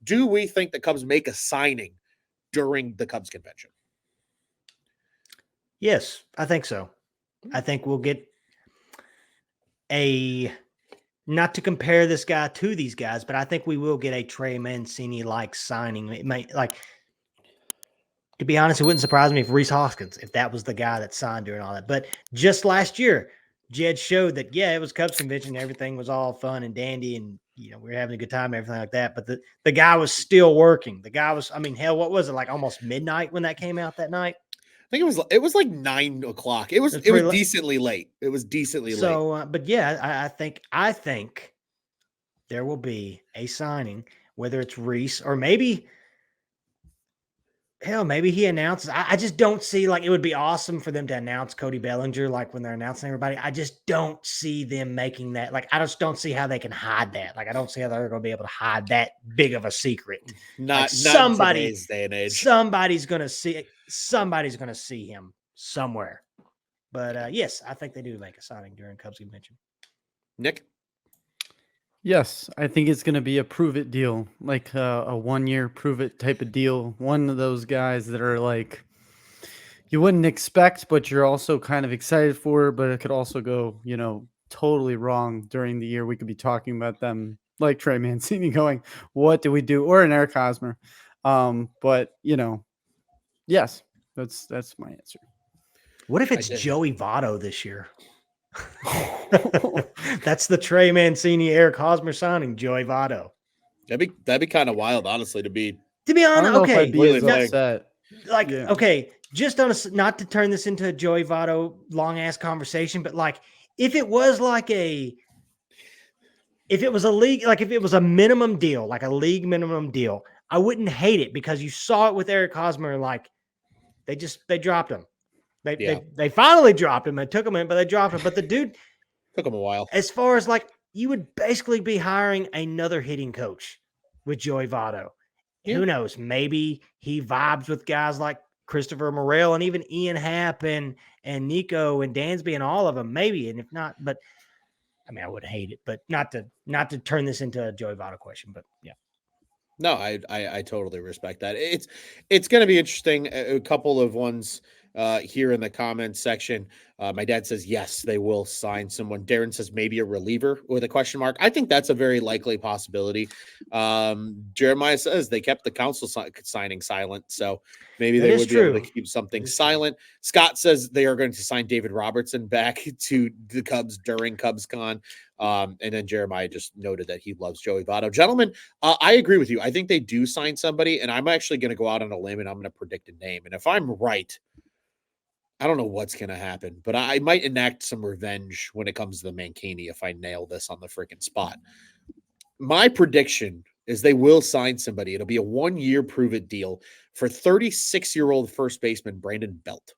Do we think the Cubs make a signing during the Cubs convention? Yes, I think so. I think we'll get not to compare this guy to these guys, but I think we will get a Trey Mancini-like signing. It may, to be honest, it wouldn't surprise me if Rhys Hoskins, if that was the guy that signed during all that. But just last year, Jed showed that, it was Cubs convention. Everything was all fun and dandy. And, we were having a good time, everything like that. But the guy was still working. The guy was, hell, what was it? Like almost midnight when that came out that night? I think it was like 9 o'clock. It was decently late. It was decently late. So, but yeah, I think there will be a signing, whether it's Rhys or maybe he announces. I just don't see, it would be awesome for them to announce Cody Bellinger, when they're announcing everybody. I just don't see them making that. I just don't see how they can hide that. I don't see how they're going to be able to hide that big of a secret. Not in today's day and age. Somebody's going to see him somewhere. But yes, I think they do make a signing during Cubs convention. Nick? Yes, I think it's going to be a prove it deal, like a 1 year prove it type of deal. One of those guys that are you wouldn't expect, but you're also kind of excited for, but it could also go, totally wrong during the year. We could be talking about them like Trey Mancini going, what do we do? Or an Eric Hosmer. But yes, that's my answer. What if it's Joey Votto this year? That's the Trey Mancini, Eric Hosmer signing, Joey Votto. That'd be kind of wild, honestly, to be honest. Okay, yeah. Okay, just on not to turn this into a Joey Votto long ass conversation, but if it was if it was a league, if it was a minimum deal, like a league minimum deal, I wouldn't hate it because you saw it with Eric Hosmer. They dropped him. They finally dropped him and took him in, but they dropped him. But the dude took him a while. As far as you would basically be hiring another hitting coach with Joey Votto. Yeah. Who knows? Maybe he vibes with guys like Christopher Morel and even Ian Happ and Nico and Dansby and all of them. Maybe, and if not, but I would hate it, but not to turn this into a Joey Votto question. But yeah. No, I totally respect that. It's going to be interesting. A couple of ones here in the comments section. My dad says, yes, they will sign someone. Darren says maybe a reliever with a question mark. I think that's a very likely possibility. Jeremiah says they kept the council signing silent. So maybe they would be able to keep something silent. Scott says they are going to sign David Robertson back to the Cubs during CubsCon. And then Jeremiah just noted that he loves Joey Votto. Gentlemen, I agree with you. I think they do sign somebody, and I'm actually going to go out on a limb and I'm going to predict a name. And if I'm right, I don't know what's going to happen, but I might enact some revenge when it comes to the Mancini if I nail this on the freaking spot. My prediction is they will sign somebody. It'll be a 1 year prove it deal for 36-year-old first baseman Brandon Belt.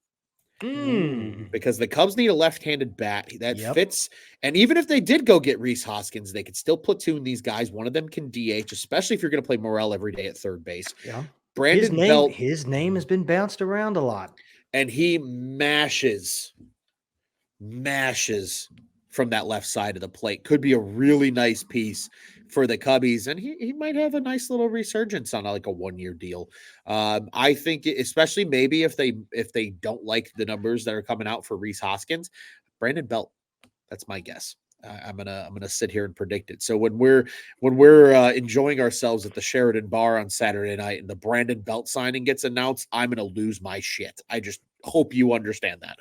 Because the Cubs need a left-handed bat that fits. And even if they did go get Rhys Hoskins, they could still platoon these guys. One of them can DH, especially if you're going to play Morel every day at third base. Yeah. Brandon Belt. His name has been bounced around a lot. And he mashes from that left side of the plate. Could be a really nice piece for the Cubbies, and he might have a nice little resurgence on a 1 year deal. I think, especially maybe if they don't like the numbers that are coming out for Rhys Hoskins, Brandon Belt. That's my guess. I'm gonna sit here and predict it. So when we're enjoying ourselves at the Sheridan Bar on Saturday night and the Brandon Belt signing gets announced, I'm gonna lose my shit. I just hope you understand that.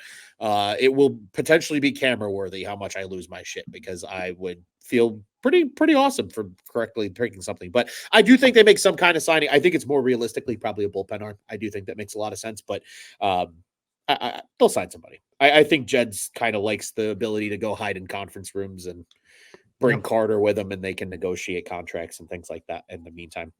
It will potentially be camera worthy how much I lose my shit, because I would feel pretty awesome for correctly picking something. But I do think they make some kind of signing. I think it's more realistically probably a bullpen arm. I do think that makes a lot of sense, but they'll sign somebody. I think Jed's kind of likes the ability to go hide in conference rooms and bring Carter with them, and they can negotiate contracts and things like that in the meantime.